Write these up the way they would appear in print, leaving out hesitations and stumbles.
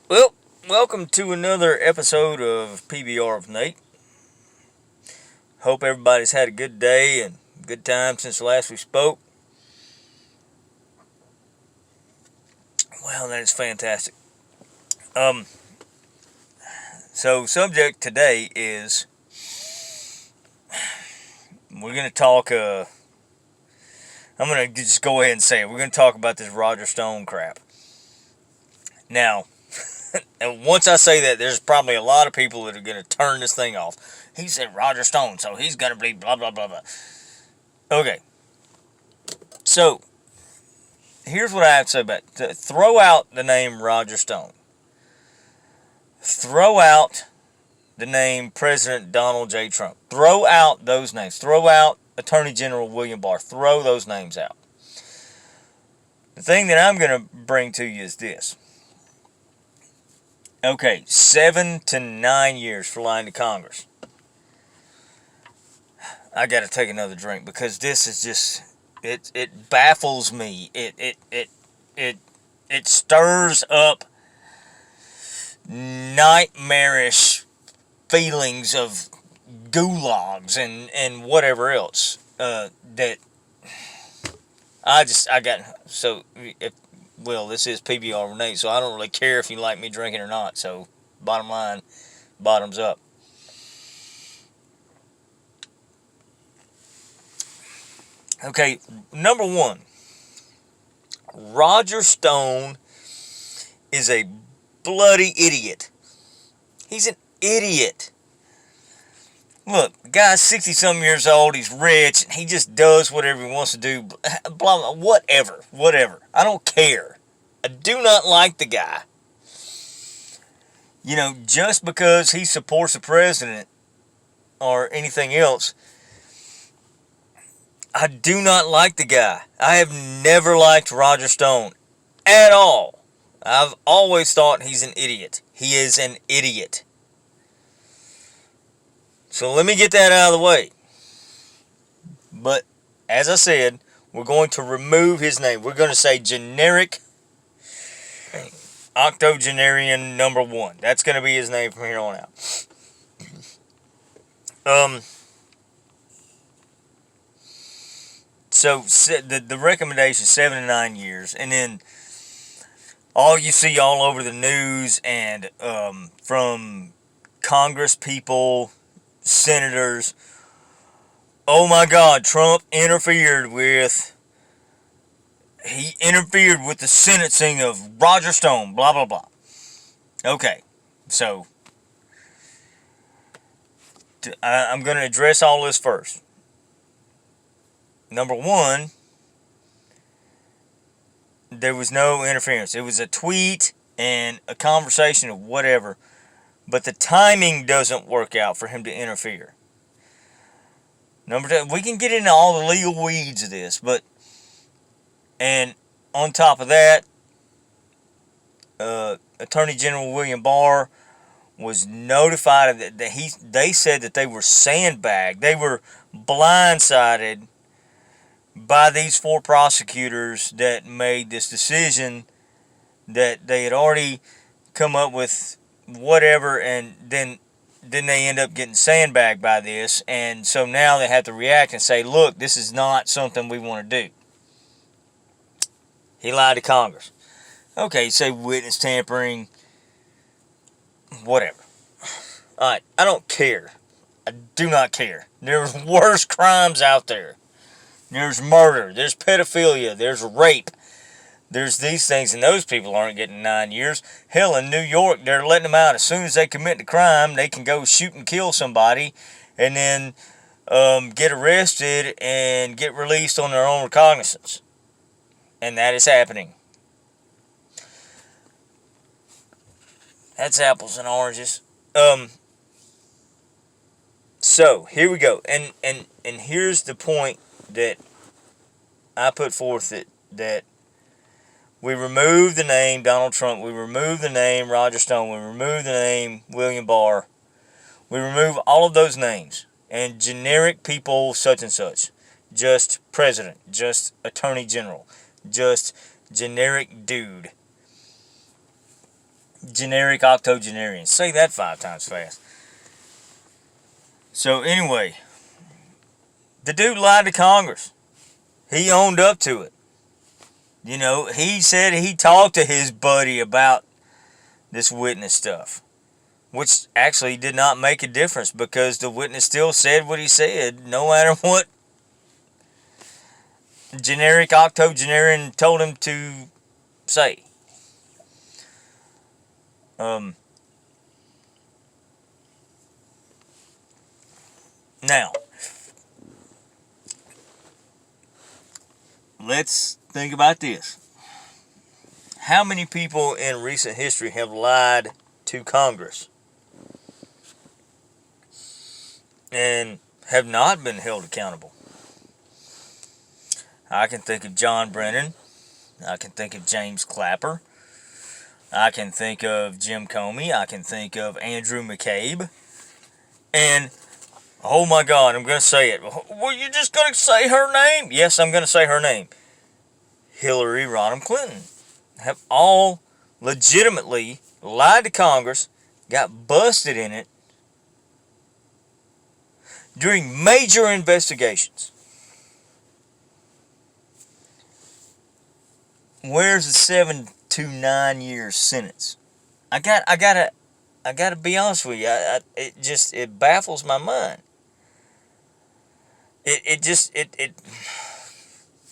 Well, welcome to another episode of PBR of Nate. Hope everybody's had a good day and good time since the last we spoke. Well, that is fantastic. Um, so subject today is we're gonna talk. I'm gonna just go ahead and say it. We're gonna talk about this Roger Stone crap. Now, and once I say that, there's probably a lot of people that are gonna turn this thing off. He said Roger Stone, so he's gonna be blah blah blah blah. Okay, so here's what I have to say about it. Throw out the name Roger Stone. Throw out the name President Donald J. Trump. Throw out those names. Throw out Attorney General William Barr. Throw those names out. The thing that I'm going to bring to you is this. Okay, 7 to 9 years for lying to Congress. I got to take another drink because this is just it baffles me. It stirs up nightmarish feelings of gulags and whatever else that I got. So if, well, this is PBR Renee, so I don't really care if you like me drinking or not. So bottom line, bottoms up. Okay, number one, Roger Stone is a bloody idiot. He's an idiot. Look, the guy's 60-some years old, he's rich, and he just does whatever he wants to do. Blah, blah, whatever. I don't care. I do not like the guy. You know, just because he supports the president or anything else, I do not like the guy. I have never liked Roger Stone at all. I've always thought he's an idiot. He is an idiot. So let me get that out of the way. But as I said, we're going to remove his name. We're going to say generic octogenarian number one. That's going to be his name from here on out. So the recommendation 7 to 9 years, and then all you see all over the news and from Congress people, senators. Oh my God, Trump interfered with. He interfered with the sentencing of Roger Stone. Blah blah blah. Okay, so I'm going to address all this first. Number one, there was no interference. It was a tweet and a conversation of whatever, but the timing doesn't work out for him to interfere. Number two, we can get into all the legal weeds of this, and on top of that, Attorney General William Barr was notified that they said that they were sandbagged. They were blindsided by these four prosecutors that made this decision, that they had already come up with whatever, and then they end up getting sandbagged by this, and so now they have to react and say, look, this is not something we want to do. He lied to Congress. Okay, say witness tampering, whatever. Alright, I don't care. I do not care. There's worse crimes out there. There's murder, there's pedophilia, there's rape. There's these things, and those people aren't getting 9 years. Hell, in New York, they're letting them out as soon as they commit the crime. They can go shoot and kill somebody, and then get arrested and get released on their own recognizance. And that is happening. That's apples and oranges. So here we go, and here's the point that I put forth, that we remove the name Donald Trump. We remove the name Roger Stone. We remove the name William Barr. We remove all of those names and generic people such and such. Just president. Just attorney general. Just generic dude. generic octogenarian. Say that 5 times fast. So anyway, the dude lied to Congress. He owned up to it. You know, he said he talked to his buddy about this witness stuff, which actually did not make a difference because the witness still said what he said, no matter what generic octogenarian told him to say. Now, let's think about this. How many people in recent history have lied to Congress and have not been held accountable? I can think of John Brennan. I can think of James Clapper. I can think of Jim Comey. I can think of Andrew McCabe. And, oh my God, I'm going to say it. Well, you're just going to say her name? Yes, I'm going to say her name. Hillary Rodham Clinton have all legitimately lied to Congress, got busted in it during major investigations. Where's the 7 to 9 year sentence? I gotta be honest with you. It baffles my mind.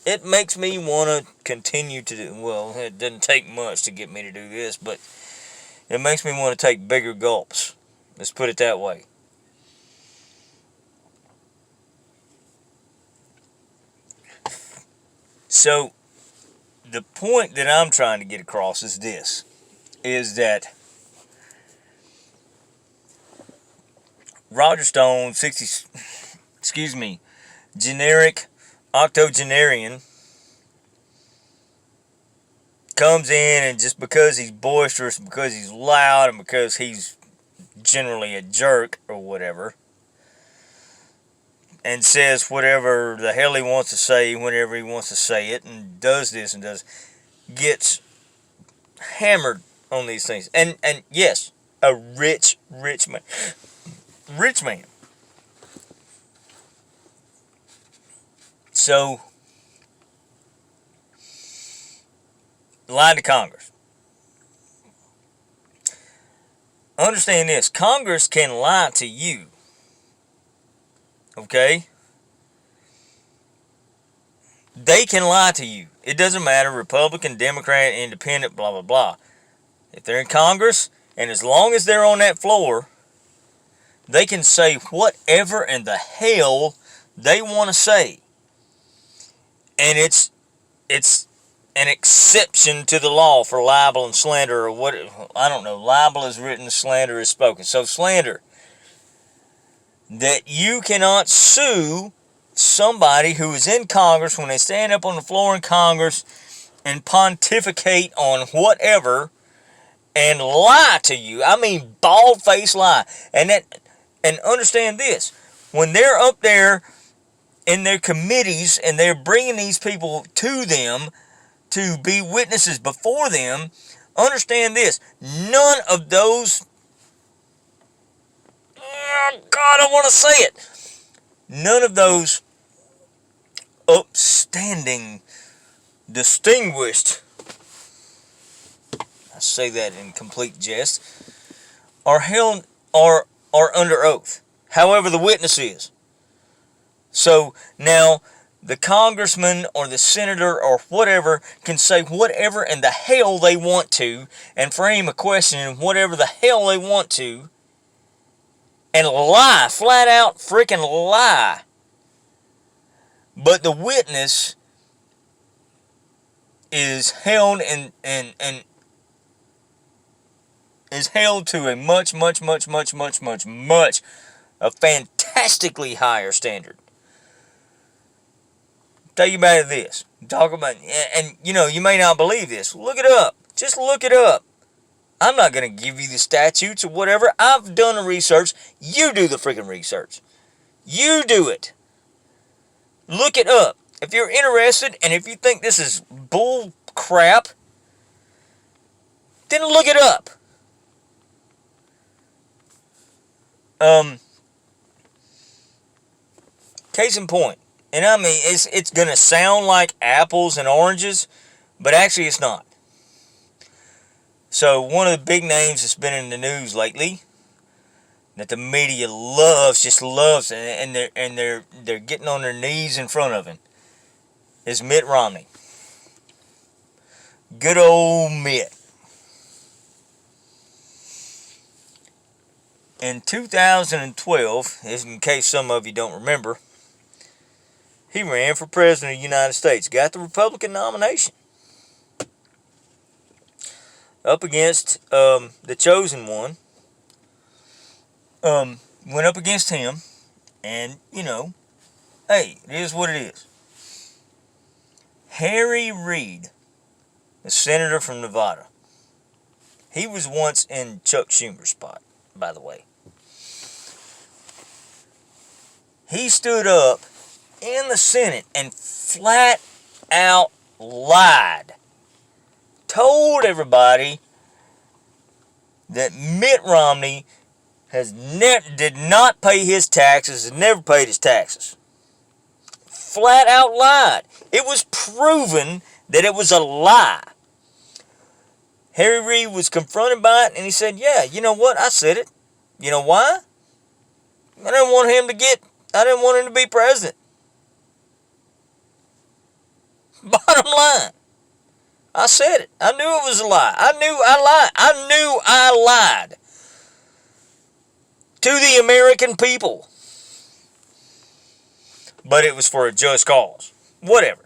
It makes me want to continue to do. Well, it doesn't take much to get me to do this, but it makes me want to take bigger gulps. Let's put it that way. So, the point that I'm trying to get across is this, is that Roger Stone, generic octogenarian, comes in and just because he's boisterous, because he's loud, and because he's generally a jerk or whatever, and says whatever the hell he wants to say whenever he wants to say it, and does this and gets hammered on these things. And yes, a rich man. Rich man. So, lied to Congress. Understand this. Congress can lie to you. Okay? They can lie to you. It doesn't matter, Republican, Democrat, Independent, blah, blah, blah. If they're in Congress, and as long as they're on that floor, they can say whatever in the hell they want to say. And it's an exception to the law for libel and slander, or what, I don't know, libel is written, slander is spoken. So slander, that you cannot sue somebody who is in Congress when they stand up on the floor in Congress and pontificate on whatever and lie to you. I mean, bald-faced lie. And understand this, when they're up there in their committees and they're bringing these people to them to be witnesses before them, understand this, none of those, oh God, I want to say it, none of those upstanding, distinguished, I say that in complete jest, are held, are under oath. However, the witness is. So now the congressman or the senator or whatever can say whatever in the hell they want to and frame a question in whatever the hell they want to and lie, flat out freaking lie. But the witness is held and is held to a much a fantastically higher standard. Tell you about this. Talk about, and you know, you may not believe this. Look it up. Just look it up. I'm not going to give you the statutes or whatever. I've done the research. You do the freaking research. You do it. Look it up. If you're interested and if you think this is bull crap, then look it up. Case in point. And I mean, it's going to sound like apples and oranges, but actually it's not. So one of the big names that's been in the news lately, that the media just loves, and they're getting on their knees in front of him, is Mitt Romney. Good old Mitt. In 2012, in case some of you don't remember, he ran for president of the United States. Got the Republican nomination. Up against the chosen one. Went up against him. And, hey, it is what it is. Harry Reid, the senator from Nevada. He was once in Chuck Schumer's spot, by the way. He stood up in the Senate and flat out lied. Told everybody that Mitt Romney did not pay his taxes and never paid his taxes. Flat out lied. It was proven that it was a lie. Harry Reid was confronted by it and he said, yeah, you know what? I said it. You know why? I didn't want him to be president. Bottom line. I said it. I knew it was a lie. I knew I lied. To the American people. But it was for a just cause. Whatever.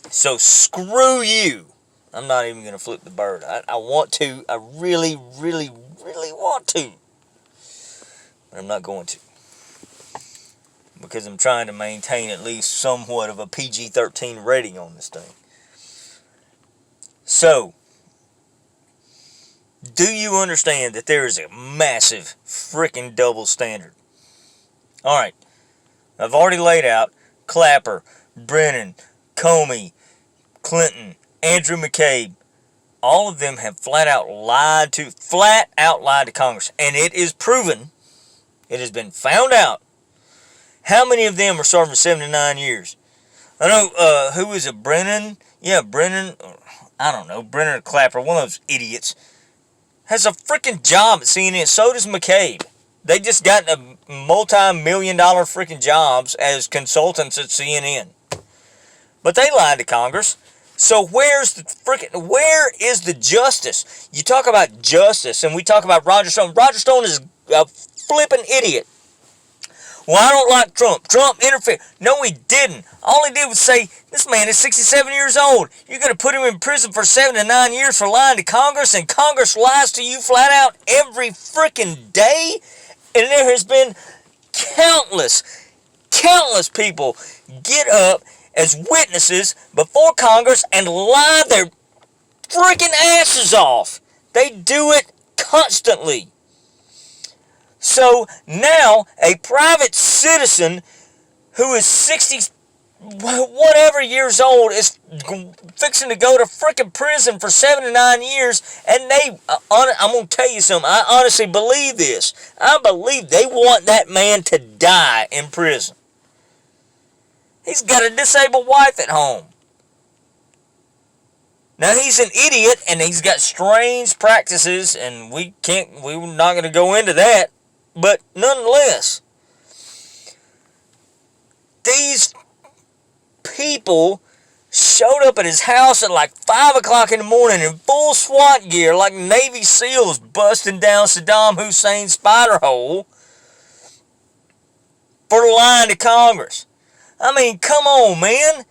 So screw you. I'm not even going to flip the bird. I want to. I really, really, really want to. But I'm not going to. Because I'm trying to maintain at least somewhat of a PG-13 rating on this thing. So, do you understand that there is a massive freaking double standard? Alright, I've already laid out Clapper, Brennan, Comey, Clinton, Andrew McCabe. All of them have flat out lied to Congress. And it is proven, it has been found out, how many of them are serving 79 years? I know, who is it, Brennan? Yeah, Brennan, I don't know, Brennan or Clapper, one of those idiots, has a freaking job at CNN. So does McCabe. They just got a multi-million-dollar freaking jobs as consultants at CNN. But they lied to Congress. So where is the justice? You talk about justice, and we talk about Roger Stone. Roger Stone is a flipping idiot. Well, I don't like Trump. Trump interfered. No, he didn't. All he did was say, this man is 67 years old. You're going to put him in prison for 7 to 9 years for lying to Congress, and Congress lies to you flat out every freaking day? And there has been countless people get up as witnesses before Congress and lie their freaking asses off. They do it constantly. So now a private citizen who is 60 whatever years old is fixing to go to freaking prison for 7 to 9 years, and I'm going to tell you something, I honestly believe this. I believe they want that man to die in prison. He's got a disabled wife at home. Now he's an idiot and he's got strange practices, and we're not going to go into that. But nonetheless, these people showed up at his house at like 5 o'clock in the morning in full SWAT gear like Navy SEALs busting down Saddam Hussein's spider hole for lying to Congress. I mean, come on, man.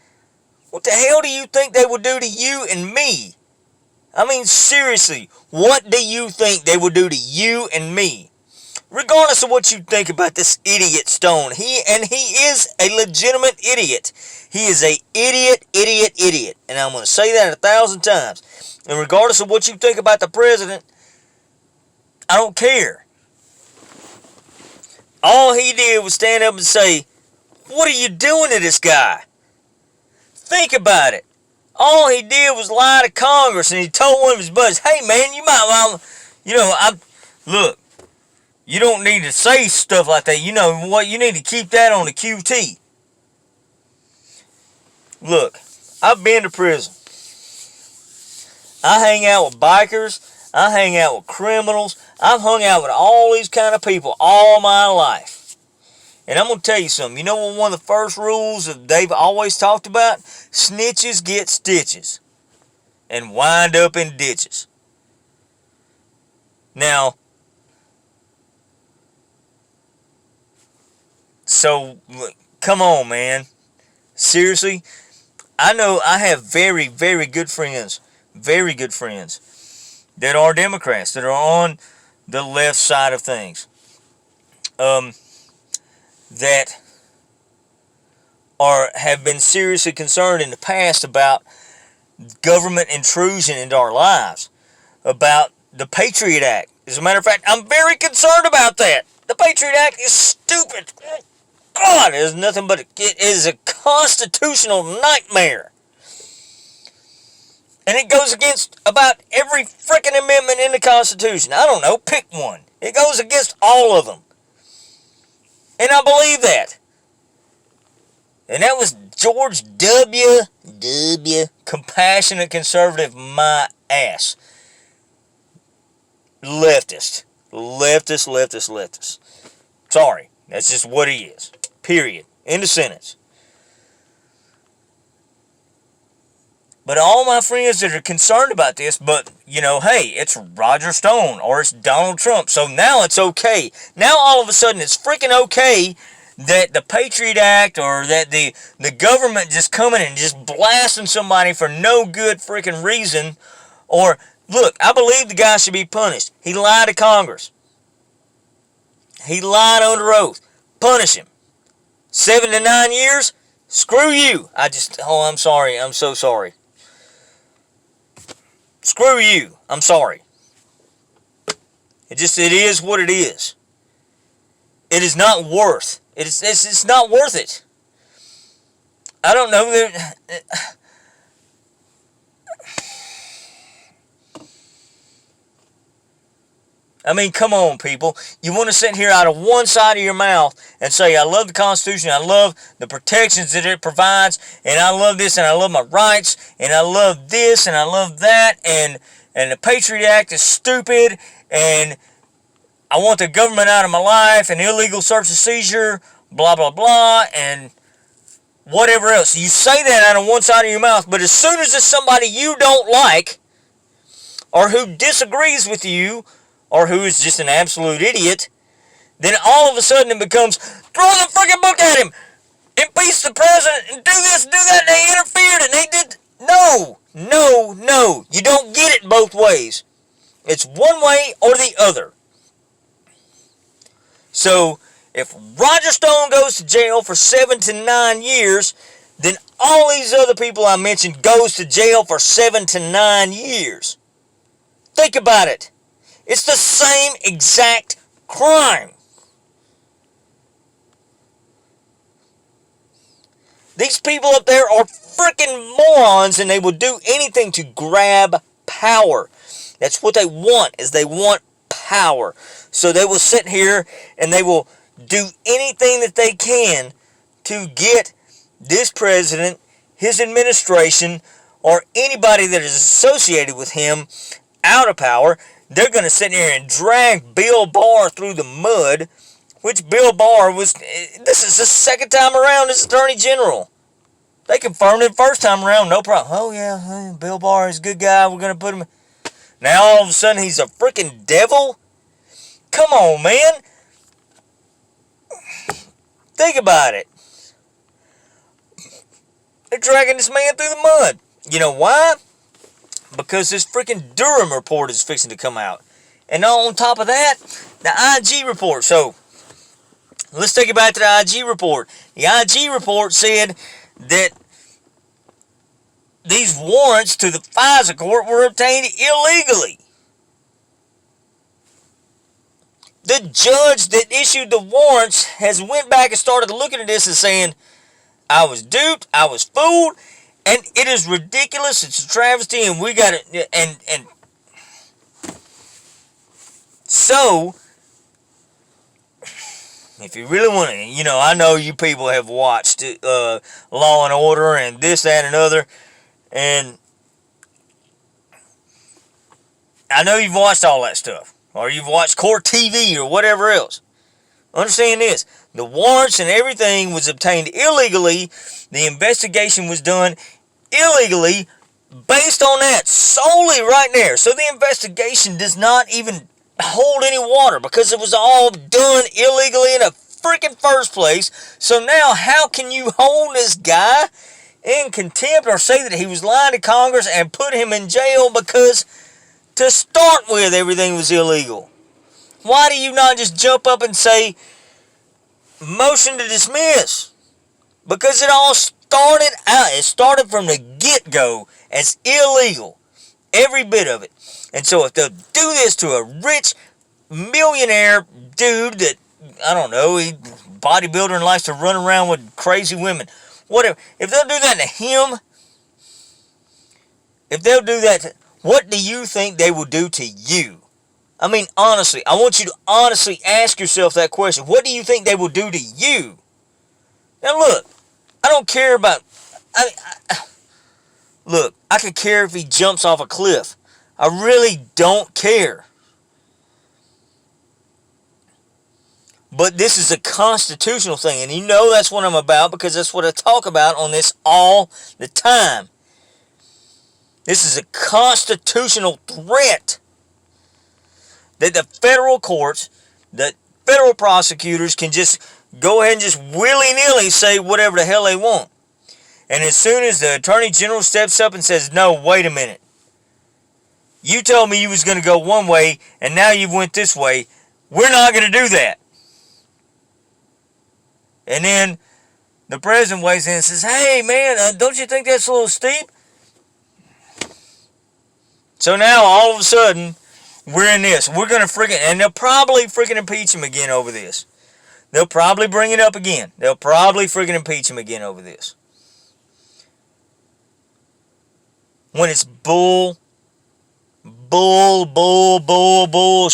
What the hell do you think they would do to you and me? I mean, seriously, what do you think they would do to you and me? Regardless of what you think about this idiot Stone, he is a legitimate idiot. He is a idiot. And I'm going to say that 1,000 times. And regardless of what you think about the president, I don't care. All he did was stand up and say, what are you doing to this guy? Think about it. All he did was lie to Congress, and he told one of his buddies, hey man, you might, look, You don't need to say stuff like that. You know what? You need to keep that on the QT. Look, I've been to prison. I hang out with bikers. I hang out with criminals. I've hung out with all these kind of people all my life. And I'm going to tell you something. You know what one of the first rules that they've always talked about? Snitches get stitches and wind up in ditches. Now, so, come on, man. Seriously? I know I have very, very good friends that are Democrats, that are on the left side of things, that have been seriously concerned in the past about government intrusion into our lives, about the Patriot Act. As a matter of fact, I'm very concerned about that. The Patriot Act is stupid. God, it is nothing but it is a constitutional nightmare. And it goes against about every freaking amendment in the Constitution. I don't know, pick one. It goes against all of them. And I believe that. And that was George W. Compassionate conservative, my ass. Leftist. Sorry, that's just what he is. Period. End of sentence. But all my friends that are concerned about this, but, you know, hey, it's Roger Stone or it's Donald Trump. So now it's okay. Now all of a sudden it's freaking okay that the Patriot Act or that the government just coming and just blasting somebody for no good freaking reason. Or, look, I believe the guy should be punished. He lied to Congress. He lied under oath. Punish him. 7 to 9 years? Screw you. I'm sorry. I'm so sorry. Screw you. I'm sorry. It is what it is. It is not worth. It's not worth it. I don't know. I mean, come on, people. You want to sit here out of one side of your mouth and say, I love the Constitution, I love the protections that it provides, and I love this, and I love my rights, and I love this, and I love that, and the Patriot Act is stupid, and I want the government out of my life, and illegal search and seizure, blah, blah, blah, and whatever else. You say that out of one side of your mouth, but as soon as it's somebody you don't like, or who disagrees with you, or who is just an absolute idiot, then all of a sudden it becomes, throw the freaking book at him, impeach the president, and do this, do that, and they interfered, and they did. No. You don't get it both ways. It's one way or the other. So, if Roger Stone goes to jail for 7 to 9 years, then all these other people I mentioned goes to jail for 7 to 9 years. Think about it. It's the same exact crime. These people up there are freaking morons, and they will do anything to grab power. That's what they want, is they want power. So they will sit here and they will do anything that they can to get this president, his administration, or anybody that is associated with him out of power. They're going to sit here and drag Bill Barr through the mud, which Bill Barr was, this is the second time around as Attorney General. They confirmed it the first time around, no problem. Oh yeah, Bill Barr is a good guy, we're going to put him. Now all of a sudden he's a freaking devil? Come on, man. Think about it. They're dragging this man through the mud. You know why? Because this freaking Durham report is fixing to come out. And on top of that, the IG report. So, let's take it back to the IG report. The IG report said that these warrants to the FISA court were obtained illegally. The judge that issued the warrants has went back and started looking at this and saying, I was duped, I was fooled, and it is ridiculous, it's a travesty, and we got it, and so, If you really want to, I know you people have watched Law and Order and this, that, and other, and I know you've watched all that stuff, or you've watched Court TV or whatever else. Understand this. The warrants and everything was obtained illegally. The investigation was done illegally based on that solely right there. So the investigation does not even hold any water because it was all done illegally in the freaking first place. So now how can you hold this guy in contempt or say that he was lying to Congress and put him in jail because to start with everything was illegal? Why do you not just jump up and say motion to dismiss? Because it all started out, it started from the get-go as illegal. Every bit of it. And so if they'll do this to a rich millionaire dude that, I don't know, he bodybuilder and likes to run around with crazy women, whatever. If they'll do that to him, what do you think they will do to you? I mean, honestly, I want you to honestly ask yourself that question. What do you think they will do to you? Now look, I don't care about, look, I could care if he jumps off a cliff. I really don't care. But this is a constitutional thing, and you know that's what I'm about because that's what I talk about on this all the time. This is a constitutional threat that the federal courts, the federal prosecutors can just go ahead and just willy-nilly say whatever the hell they want. And as soon as the Attorney General steps up and says, no, wait a minute. You told me you was going to go one way, and now you went this way. We're not going to do that. And then the president weighs in and says, hey, man, don't you think that's a little steep? So now, all of a sudden, we're in this. We're going to freaking, and they'll probably freaking impeach him again over this. They'll probably bring it up again. They'll probably freaking impeach him again over this. When it's bull,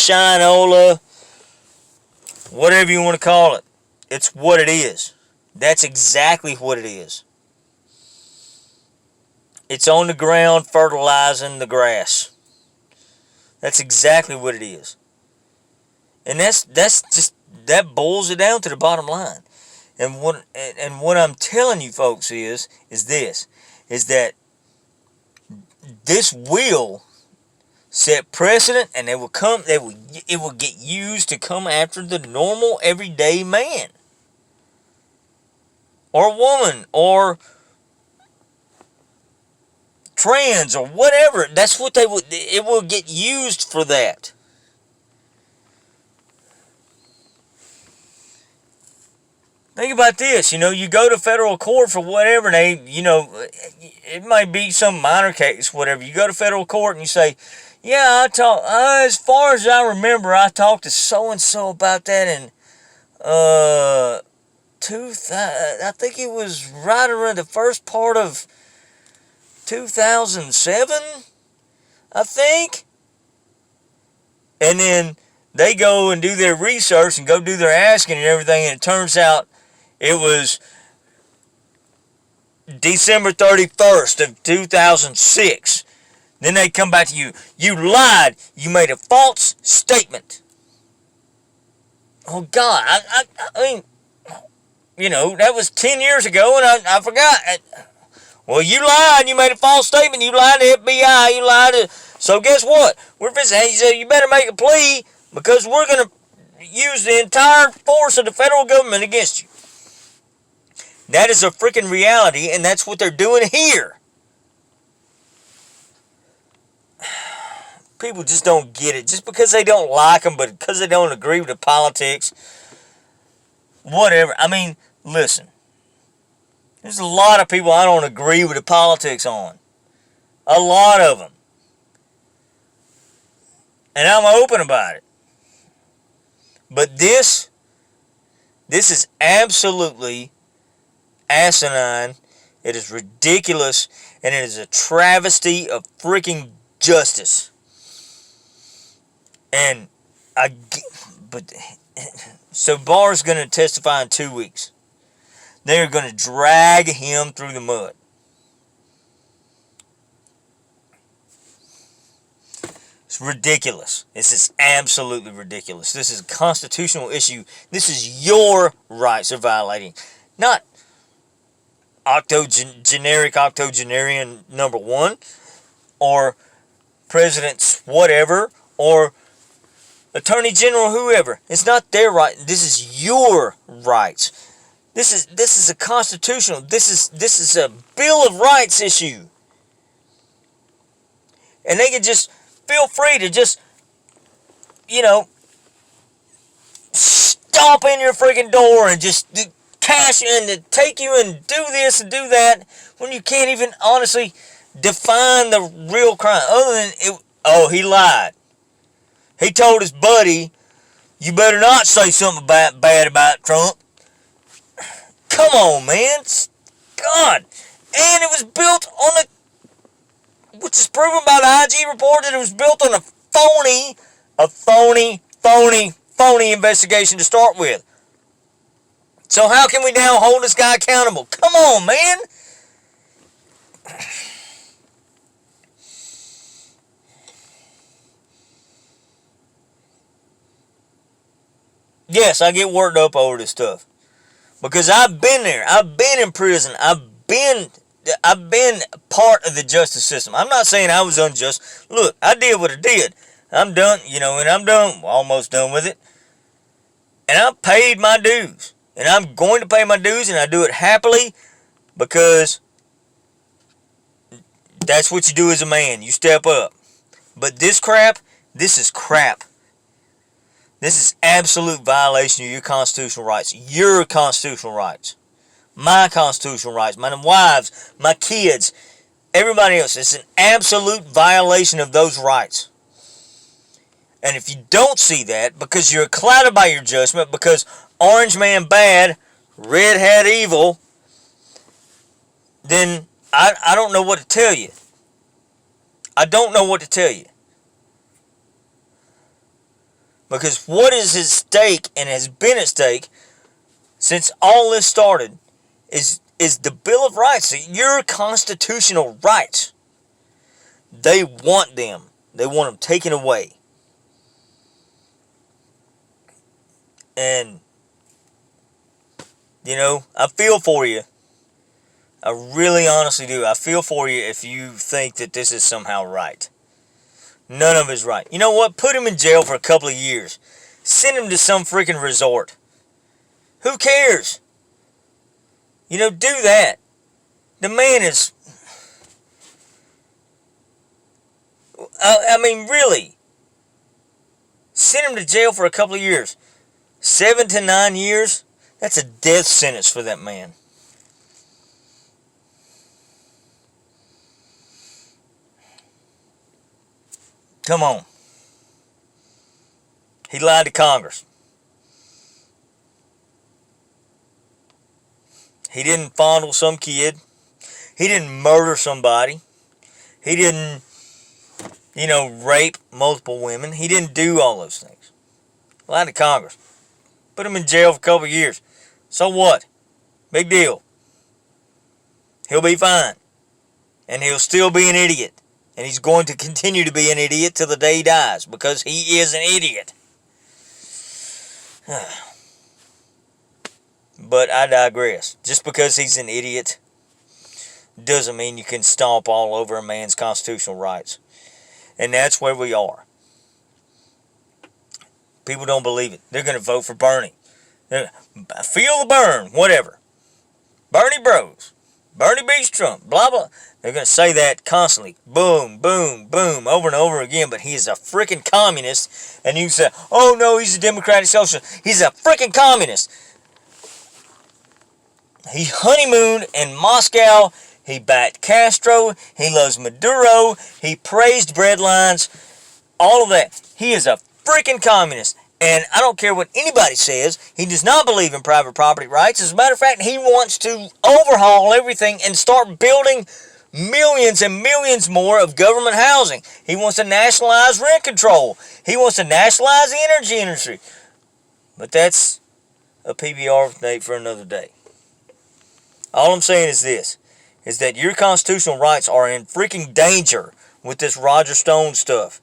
shinola, whatever you want to call it. It's what it is. That's exactly what it is. It's on the ground fertilizing the grass. That's exactly what it is. And that boils it down to the bottom line. And what I'm telling you folks is that this will set precedent, and it will get used to come after the normal everyday man or woman or trans or whatever. That's what it will get used for that. Think about this, you go to federal court for whatever, and it might be some minor case, whatever. You go to federal court and you say, yeah, as far as I remember, I talked to so-and-so about that in, I think it was right around the first part of 2007, I think. And then they go and do their research and go do their asking and everything, and it turns out it was December 31st of 2006. Then they come back to you. You lied. You made a false statement. Oh, God. I mean, that was 10 years ago, and I forgot. Well, you lied. You made a false statement. You lied to FBI. You lied to... So guess what? We're fixing... He said, you better make a plea because we're going to use the entire force of the federal government against you. That is a freaking reality, and that's what they're doing here. People just don't get it. Just because they don't like them, but because they don't agree with the politics, whatever. I mean, listen. There's a lot of people I don't agree with the politics on. A lot of them. And I'm open about it. But this is absolutely asinine. It is ridiculous, and it is a travesty of freaking justice. But So Barr's going to testify in 2 weeks. They're going to drag him through the mud. It's ridiculous. This is absolutely ridiculous. This is a constitutional issue. This is your rights are violating. Not generic octogenarian number one, or president's whatever, or attorney general whoever. It's not their right. This is your rights. This is a constitutional. This is a Bill of Rights issue. And they can just feel free to just, stomp in your freaking door and just cash in to take you and do this and do that when you can't even honestly define the real crime. Other than, he lied. He told his buddy, you better not say something bad about Trump. Come on, man. God. And it was built on which is proven by the IG report that it was built on a phony investigation to start with. So how can we now hold this guy accountable? Come on, man. Yes, I get worked up over this stuff. Because I've been there. I've been in prison. I've been part of the justice system. I'm not saying I was unjust. Look, I did what I did. I'm done, and I'm done, almost done with it. And I paid my dues. And I'm going to pay my dues, and I do it happily because that's what you do as a man. You step up. But this crap, this is crap. This is absolute violation of your constitutional rights. Your constitutional rights. My constitutional rights. My wives, my kids, everybody else. It's an absolute violation of those rights. And if you don't see that, because you're clouded by your judgment, because orange man bad, red hat evil, then I don't know what to tell you. I don't know what to tell you. Because what is at stake and has been at stake since all this started is the Bill of Rights, your constitutional rights. They want them. They want them taken away. And, I feel for you. I really honestly do. I feel for you if you think that this is somehow right. None of it is right. You know what? Put him in jail for a couple of years. Send him to some freaking resort. Who cares? Do that. The man is... I mean, really. Send him to jail for a couple of years. 7 to 9 years? That's a death sentence for that man. Come on. He lied to Congress. He didn't fondle some kid. He didn't murder somebody. He didn't, rape multiple women. He didn't do all those things. Lied to Congress. Put him in jail for a couple of years. So what? Big deal. He'll be fine. And he'll still be an idiot. And he's going to continue to be an idiot till the day he dies. Because he is an idiot. But I digress. Just because he's an idiot doesn't mean you can stomp all over a man's constitutional rights. And that's where we are. People don't believe it. They're going to vote for Bernie. Feel the burn. Whatever. Bernie bros. Bernie beats Trump. Blah, blah. They're going to say that constantly. Boom, boom, boom. Over and over again. But he is a freaking communist. And you say, oh no, he's a democratic socialist. He's a freaking communist. He honeymooned in Moscow. He backed Castro. He loves Maduro. He praised breadlines. All of that. He is a freaking communist. And I don't care what anybody says. He does not believe in private property rights. As a matter of fact, he wants to overhaul everything and start building millions and millions more of government housing. He wants to nationalize rent control. He wants to nationalize the energy industry. But that's a PBR with Nate for another day. All I'm saying is this, is that your constitutional rights are in freaking danger with this Roger Stone stuff,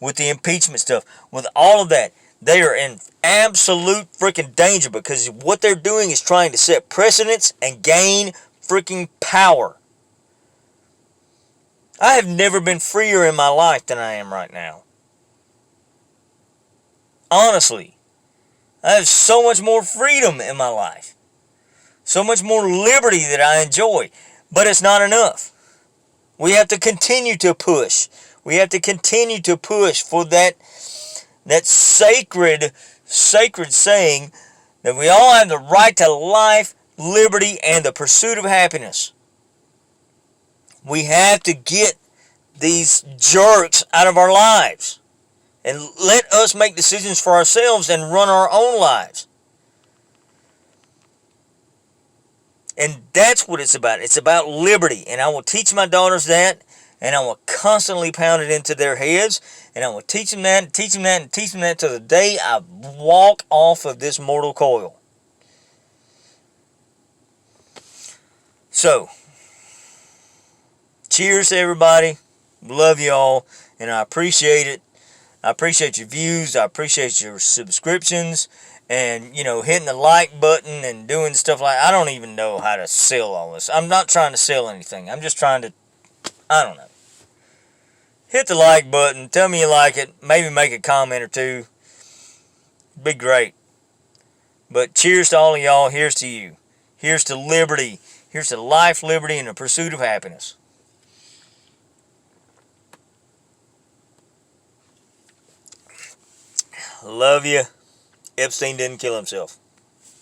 with the impeachment stuff, with all of that. They are in absolute freaking danger because what they're doing is trying to set precedents and gain freaking power. I have never been freer in my life than I am right now. Honestly, I have so much more freedom in my life. So much more liberty that I enjoy. But it's not enough. We have to continue to push. We have to continue to push for that sacred saying that we all have the right to life, liberty, and the pursuit of happiness. We have to get these jerks out of our lives and let us make decisions for ourselves and run our own lives. And that's what it's about. It's about liberty. And I will teach my daughters that. And I will constantly pound it into their heads. And I will teach them that and teach them that and teach them that till the day I walk off of this mortal coil. So, cheers to everybody. Love y'all. And I appreciate it. I appreciate your views. I appreciate your subscriptions. And, hitting the like button and doing stuff like... I don't even know how to sell all this. I'm not trying to sell anything. I'm just trying to... I don't know. Hit the like button. Tell me you like it. Maybe make a comment or two. It'd be great. But cheers to all of y'all. Here's to you. Here's to liberty. Here's to life, liberty, and the pursuit of happiness. Love you. Epstein didn't kill himself.